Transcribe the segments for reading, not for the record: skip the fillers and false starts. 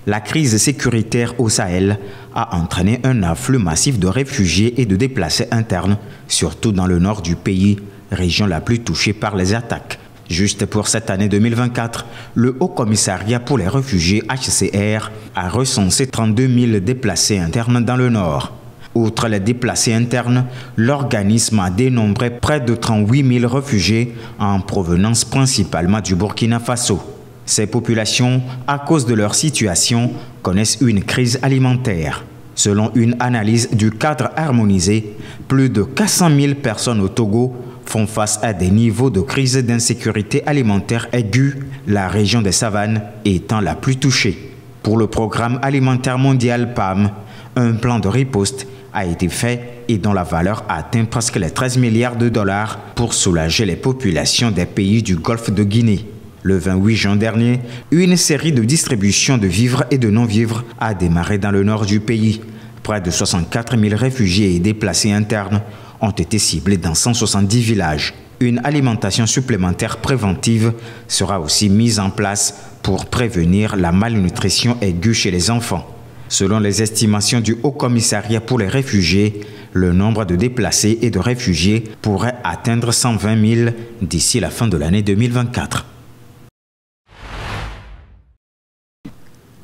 La crise sécuritaire au Sahel a entraîné un afflux massif de réfugiés et de déplacés internes, surtout dans le nord du pays, région la plus touchée par les attaques. Juste pour cette année 2024, le Haut Commissariat pour les réfugiés HCR a recensé 32 000 déplacés internes dans le nord. Outre les déplacés internes, l'organisme a dénombré près de 38 000 réfugiés en provenance principalement du Burkina Faso. Ces populations, à cause de leur situation, connaissent une crise alimentaire. Selon une analyse du cadre harmonisé, plus de 400 000 personnes au Togo font face à des niveaux de crise d'insécurité alimentaire aiguë, la région des savanes étant la plus touchée. Pour le Programme alimentaire mondial PAM, un plan de riposte a été fait et dont la valeur atteint presque les 13 milliards de dollars pour soulager les populations des pays du Golfe de Guinée. Le 28 juin dernier, une série de distributions de vivres et de non-vivres a démarré dans le nord du pays. Près de 64 000 réfugiés et déplacés internes ont été ciblés dans 170 villages. Une alimentation supplémentaire préventive sera aussi mise en place pour prévenir la malnutrition aiguë chez les enfants. Selon les estimations du Haut Commissariat pour les réfugiés, le nombre de déplacés et de réfugiés pourrait atteindre 120 000 d'ici la fin de l'année 2024.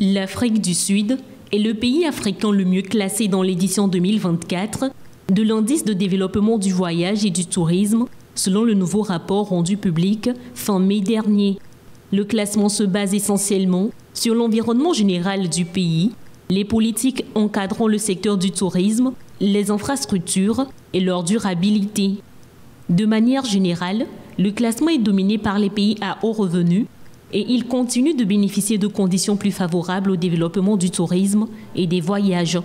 L'Afrique du Sud est le pays africain le mieux classé dans l'édition 2024 de l'indice de développement du voyage et du tourisme, selon le nouveau rapport rendu public fin mai dernier. Le classement se base essentiellement sur l'environnement général du pays, les politiques encadrant le secteur du tourisme, les infrastructures et leur durabilité. De manière générale, le classement est dominé par les pays à haut revenu et il continue de bénéficier de conditions plus favorables au développement du tourisme et des voyages.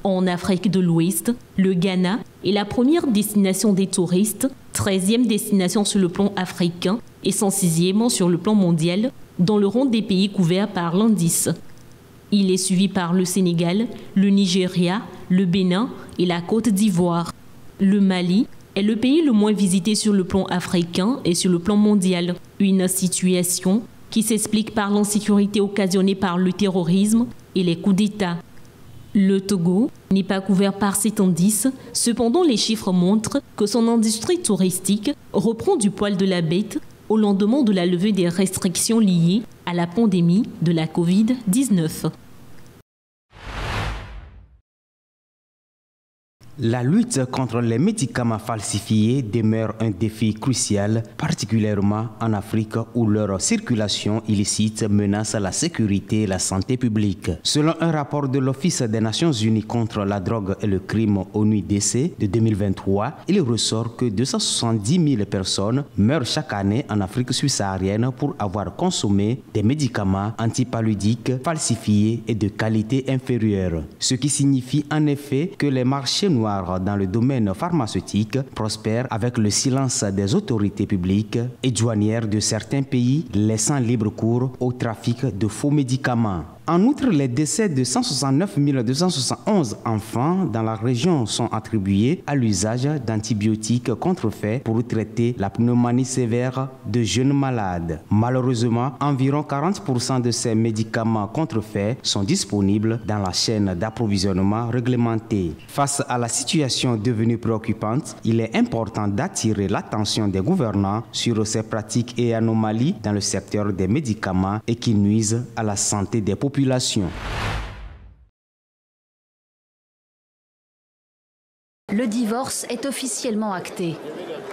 En Afrique de l'Ouest, le Ghana est la première destination des touristes, 13e destination sur le plan africain et 106e sur le plan mondial dans le rang des pays couverts par l'indice. Il est suivi par le Sénégal, le Nigeria, le Bénin et la Côte d'Ivoire. Le Mali est le pays le moins visité sur le plan africain et sur le plan mondial. Une situation qui s'explique par l'insécurité occasionnée par le terrorisme et les coups d'État. Le Togo n'est pas couvert par cet indice, cependant les chiffres montrent que son industrie touristique reprend du poil de la bête au lendemain de la levée des restrictions liées à la pandémie de la Covid-19. La lutte contre les médicaments falsifiés demeure un défi crucial, particulièrement en Afrique où leur circulation illicite menace la sécurité et la santé publique. Selon un rapport de l'Office des Nations Unies contre la drogue et le crime ONU-DC de 2023, il ressort que 270 000 personnes meurent chaque année en Afrique subsaharienne pour avoir consommé des médicaments antipaludiques falsifiés et de qualité inférieure. Ce qui signifie en effet que les marchés noirs dans le domaine pharmaceutique prospèrent avec le silence des autorités publiques et douanières de certains pays, laissant libre cours au trafic de faux médicaments. En outre, les décès de 169 271 enfants dans la région sont attribués à l'usage d'antibiotiques contrefaits pour traiter la pneumonie sévère de jeunes malades. Malheureusement, environ 40% de ces médicaments contrefaits sont disponibles dans la chaîne d'approvisionnement réglementée. Face à la situation devenue préoccupante, il est important d'attirer l'attention des gouvernants sur ces pratiques et anomalies dans le secteur des médicaments et qui nuisent à la santé des populations. Le divorce est officiellement acté.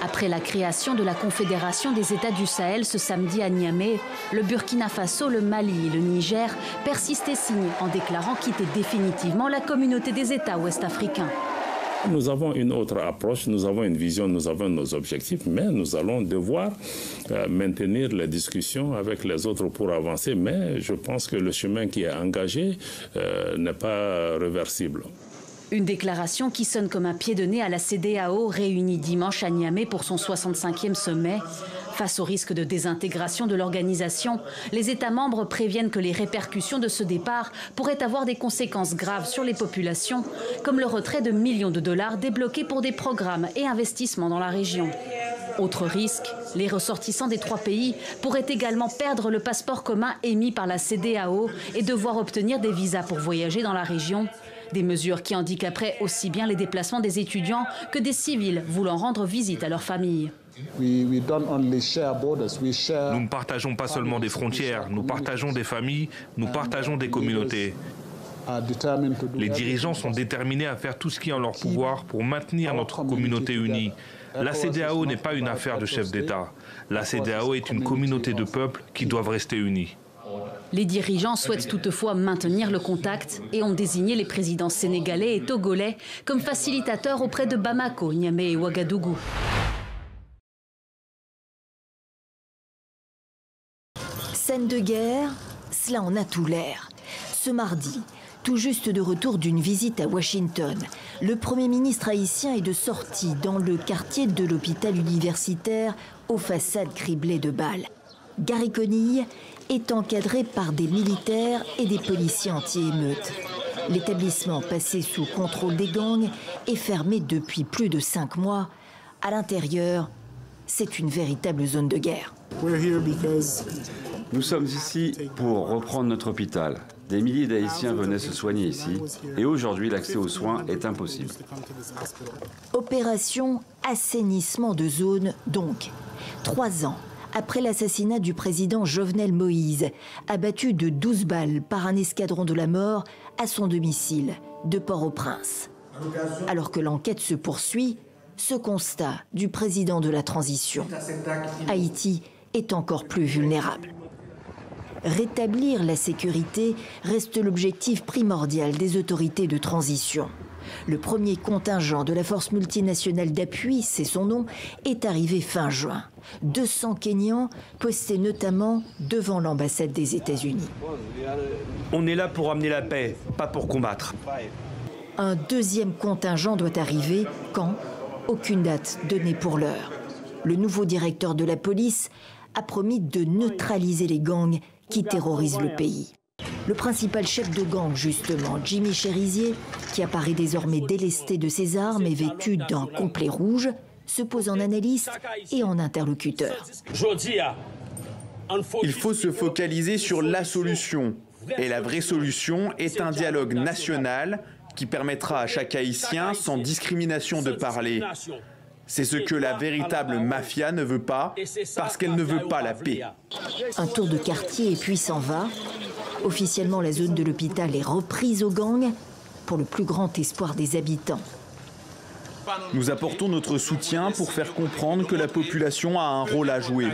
Après la création de la Confédération des États du Sahel ce samedi à Niamey, le Burkina Faso, le Mali et le Niger persistent et signent en déclarant quitter définitivement la communauté des États ouest-africains. Nous avons une autre approche, nous avons une vision, nous avons nos objectifs, mais nous allons devoir maintenir les discussions avec les autres pour avancer. Mais je pense que le chemin qui est engagé n'est pas réversible. Une déclaration qui sonne comme un pied de nez à la CEDEAO réunie dimanche à Niamey pour son 65e sommet, Face au risque de désintégration de l'organisation, les États membres préviennent que les répercussions de ce départ pourraient avoir des conséquences graves sur les populations, comme le retrait de millions de dollars débloqués pour des programmes et investissements dans la région. Autre risque, les ressortissants des 3 pays pourraient également perdre le passeport commun émis par la CEDEAO et devoir obtenir des visas pour voyager dans la région. Des mesures qui handicaperaient aussi bien les déplacements des étudiants que des civils voulant rendre visite à leur famille. Nous ne partageons pas seulement des frontières, nous partageons des familles, nous partageons des communautés. Les dirigeants sont déterminés à faire tout ce qui est en leur pouvoir pour maintenir notre communauté unie. La CEDEAO n'est pas une affaire de chefs d'État. La CEDEAO est une communauté de peuples qui doivent rester unis. Les dirigeants souhaitent toutefois maintenir le contact et ont désigné les présidents sénégalais et togolais comme facilitateurs auprès de Bamako, Niamey et Ouagadougou. Scène de guerre, cela en a tout l'air. Ce mardi, tout juste de retour d'une visite à Washington, le Premier ministre haïtien est de sortie dans le quartier de l'hôpital universitaire aux façades criblées de balles. Gary Conille est encadré par des militaires et des policiers anti-émeutes. L'établissement, passé sous contrôle des gangs, est fermé depuis plus de 5 mois. À l'intérieur, c'est une véritable zone de guerre. Nous sommes ici pour reprendre notre hôpital. Des milliers d'Haïtiens venaient se soigner ici et aujourd'hui l'accès aux soins est impossible. Opération assainissement de zone donc. 3 ans après l'assassinat du président Jovenel Moïse, abattu de 12 balles par un escadron de la mort à son domicile de Port-au-Prince. Alors que l'enquête se poursuit, ce constat du président de la transition. Haïti est encore plus vulnérable. Rétablir la sécurité reste l'objectif primordial des autorités de transition. Le premier contingent de la force multinationale d'appui, c'est son nom, est arrivé fin juin. 200 Kenyans postés notamment devant l'ambassade des États-Unis. On est là pour amener la paix, pas pour combattre. Un deuxième contingent doit arriver quand ? Aucune date donnée pour l'heure. Le nouveau directeur de la police a promis de neutraliser les gangs qui terrorisent le pays. Le principal chef de gang, justement, Jimmy Cherizier, qui apparaît désormais délesté de ses armes et vêtu d'un complet rouge, se pose en analyste et en interlocuteur. Il faut se focaliser sur la solution. Et la vraie solution est un dialogue national qui permettra à chaque Haïtien, sans discrimination, de parler. C'est ce que la véritable mafia ne veut pas, parce qu'elle ne veut pas la paix. Un tour de quartier et puis s'en va. Officiellement, la zone de l'hôpital est reprise aux gangs, pour le plus grand espoir des habitants. Nous apportons notre soutien pour faire comprendre que la population a un rôle à jouer.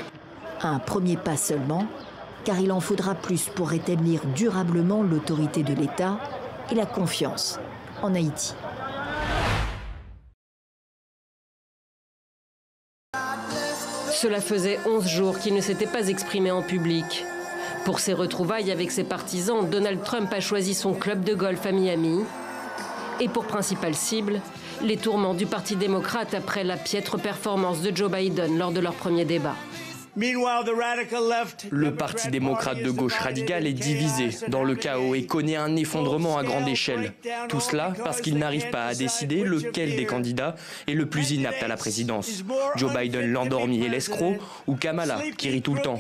Un premier pas seulement, car il en faudra plus pour rétablir durablement l'autorité de l'État et la confiance en Haïti. Cela faisait 11 jours qu'il ne s'était pas exprimé en public. Pour ses retrouvailles avec ses partisans, Donald Trump a choisi son club de golf à Miami. Et pour principale cible, les tourments du Parti démocrate après la piètre performance de Joe Biden lors de leur premier débat. Le Parti démocrate de gauche radicale est divisé dans le chaos et connaît un effondrement à grande échelle. Tout cela parce qu'il n'arrive pas à décider lequel des candidats est le plus inapte à la présidence. Joe Biden l'endormi et l'escroc ou Kamala qui rit tout le temps.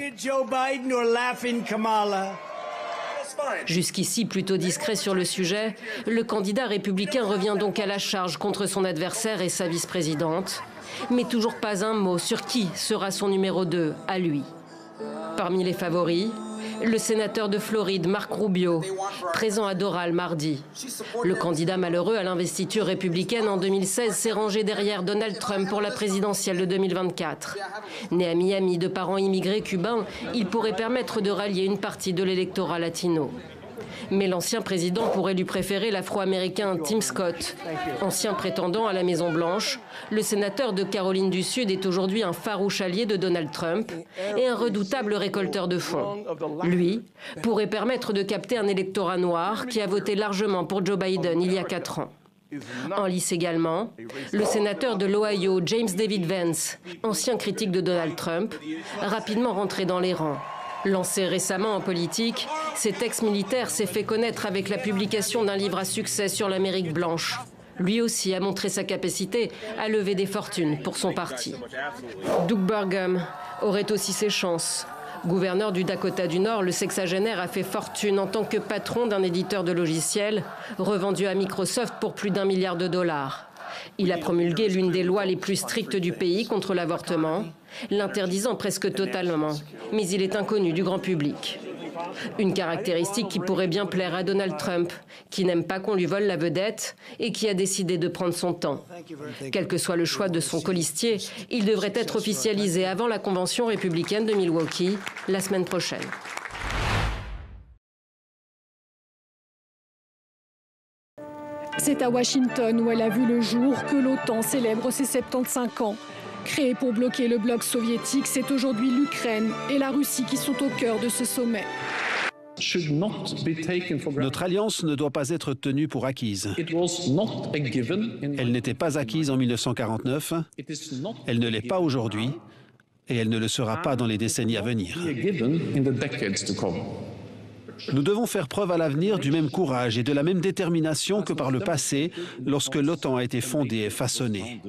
Jusqu'ici plutôt discret sur le sujet, le candidat républicain revient donc à la charge contre son adversaire et sa vice-présidente. Mais toujours pas un mot sur qui sera son numéro 2 à lui. Parmi les favoris, le sénateur de Floride, Marco Rubio, présent à Doral mardi. Le candidat malheureux à l'investiture républicaine en 2016 s'est rangé derrière Donald Trump pour la présidentielle de 2024. Né à Miami de parents immigrés cubains, il pourrait permettre de rallier une partie de l'électorat latino. Mais l'ancien président pourrait lui préférer l'afro-américain Tim Scott. Ancien prétendant à la Maison-Blanche, le sénateur de Caroline du Sud est aujourd'hui un farouche allié de Donald Trump et un redoutable récolteur de fonds. Lui pourrait permettre de capter un électorat noir qui a voté largement pour Joe Biden il y a 4 ans. En lice également, le sénateur de l'Ohio, James David Vance, ancien critique de Donald Trump, rapidement rentré dans les rangs. Lancé récemment en politique, cet ex-militaire s'est fait connaître avec la publication d'un livre à succès sur l'Amérique blanche. Lui aussi a montré sa capacité à lever des fortunes pour son parti. Doug Burgum aurait aussi ses chances. Gouverneur du Dakota du Nord, le sexagénaire a fait fortune en tant que patron d'un éditeur de logiciels, revendu à Microsoft pour plus d'1 milliard de dollars. Il a promulgué l'une des lois les plus strictes du pays contre l'avortement, l'interdisant presque totalement, mais il est inconnu du grand public. Une caractéristique qui pourrait bien plaire à Donald Trump, qui n'aime pas qu'on lui vole la vedette et qui a décidé de prendre son temps. Quel que soit le choix de son colistier, il devrait être officialisé avant la convention républicaine de Milwaukee la semaine prochaine. C'est à Washington où elle a vu le jour que l'OTAN célèbre ses 75 ans. Créée pour bloquer le bloc soviétique, c'est aujourd'hui l'Ukraine et la Russie qui sont au cœur de ce sommet. Notre alliance ne doit pas être tenue pour acquise. Elle n'était pas acquise en 1949, elle ne l'est pas aujourd'hui et elle ne le sera pas dans les décennies à venir. Nous devons faire preuve à l'avenir du même courage et de la même détermination que par le passé, lorsque l'OTAN a été fondée et façonnée.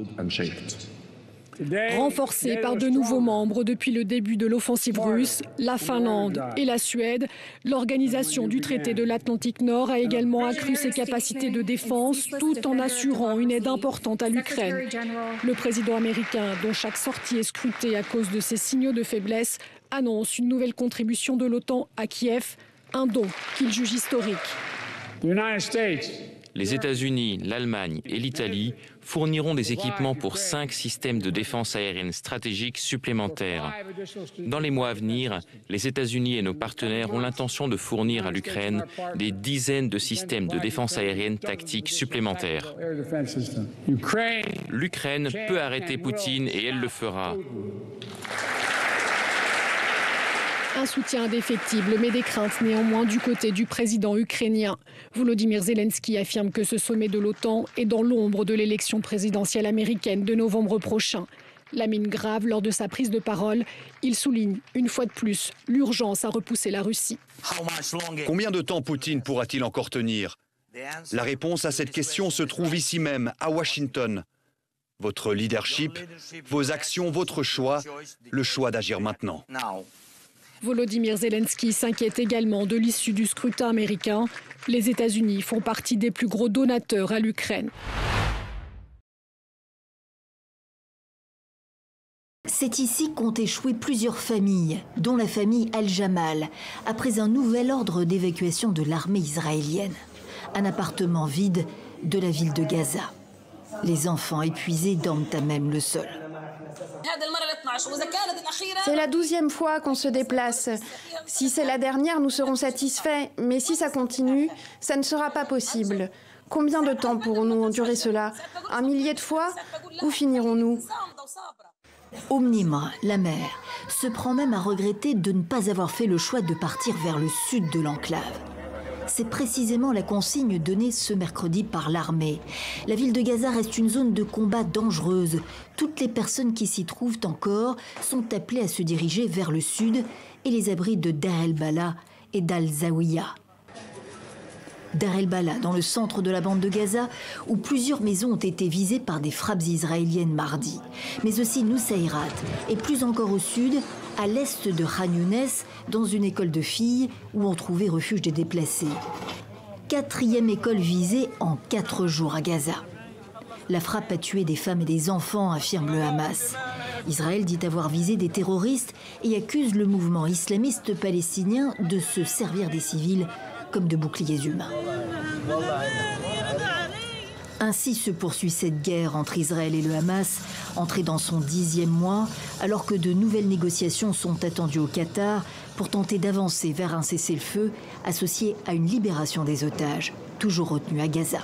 Renforcée par de nouveaux membres depuis le début de l'offensive russe, la Finlande et la Suède, l'organisation du traité de l'Atlantique Nord a également accru ses capacités de défense tout en assurant une aide importante à l'Ukraine. Le président américain, dont chaque sortie est scrutée à cause de ses signaux de faiblesse, annonce une nouvelle contribution de l'OTAN à Kiev, un don qu'il juge historique. Les États-Unis, l'Allemagne et l'Italie fourniront des équipements pour 5 systèmes de défense aérienne stratégiques supplémentaires. Dans les mois à venir, les États-Unis et nos partenaires ont l'intention de fournir à l'Ukraine des dizaines de systèmes de défense aérienne tactiques supplémentaires. L'Ukraine peut arrêter Poutine et elle le fera. Un soutien indéfectible, mais des craintes néanmoins du côté du président ukrainien. Volodymyr Zelensky affirme que ce sommet de l'OTAN est dans l'ombre de l'élection présidentielle américaine de novembre prochain. La mine grave lors de sa prise de parole, il souligne une fois de plus l'urgence à repousser la Russie. Combien de temps Poutine pourra-t-il encore tenir? La réponse à cette question se trouve ici même, à Washington. Votre leadership, vos actions, votre choix, le choix d'agir maintenant. Volodymyr Zelensky s'inquiète également de l'issue du scrutin américain. Les États-Unis font partie des plus gros donateurs à l'Ukraine. C'est ici qu'ont échoué plusieurs familles, dont la famille Al-Jamal, après un nouvel ordre d'évacuation de l'armée israélienne. Un appartement vide de la ville de Gaza. Les enfants épuisés dorment à même le sol. C'est la 12e fois qu'on se déplace. Si c'est la dernière, nous serons satisfaits. Mais si ça continue, ça ne sera pas possible. Combien de temps pourrons-nous endurer cela? 1 millier de fois? Où finirons-nous? Nimra, la mère, se prend même à regretter de ne pas avoir fait le choix de partir vers le sud de l'enclave. C'est précisément la consigne donnée ce mercredi par l'armée. La ville de Gaza reste une zone de combat dangereuse. Toutes les personnes qui s'y trouvent encore sont appelées à se diriger vers le sud et les abris de Dar el-Bala et d'Al-Zawiya. Dar el-Bala, dans le centre de la bande de Gaza, où plusieurs maisons ont été visées par des frappes israéliennes mardi. Mais aussi Nusayrat, et plus encore au sud, à l'est de Khan Younes, dans une école de filles où on trouvait refuge des déplacés. 4e école visée en 4 jours à Gaza. La frappe a tué des femmes et des enfants, affirme le Hamas. Israël dit avoir visé des terroristes et accuse le mouvement islamiste palestinien de se servir des civils comme de boucliers humains. Ainsi se poursuit cette guerre entre Israël et le Hamas, entrée dans son 10e mois, alors que de nouvelles négociations sont attendues au Qatar pour tenter d'avancer vers un cessez-le-feu associé à une libération des otages, toujours retenus à Gaza.